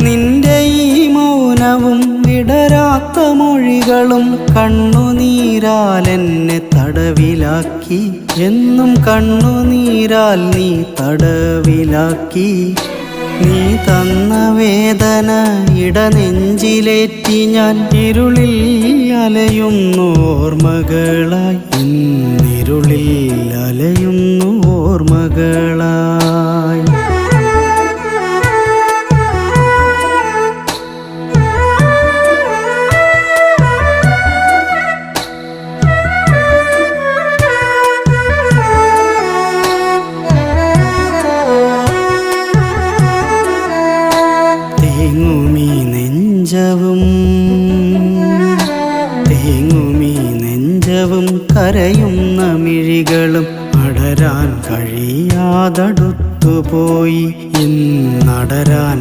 നിന്റെ ഈ മൗനവും വിടരാത്ത മൊഴികളും കണ്ണുനീരാൽ എന്നെ തടവിലാക്കി. എന്നും കണ്ണുനീരാൽ നീ തടവിലാക്കി. നീ തന്ന വേദന ഇടനെഞ്ചിലേറ്റി ഞാൻ ഇരുളിൽ അലയുന്നു ഓർമ്മകളായി. ഇന്നിരുളിൽ അലയുന്നു ഓർമ്മകളായി. തേങ്ങുമീ നെഞ്ചവും കരയുന്ന മിഴികളും അടരാൻ കഴിയാതടുത്തുപോയി. ഇന്നടരാൻ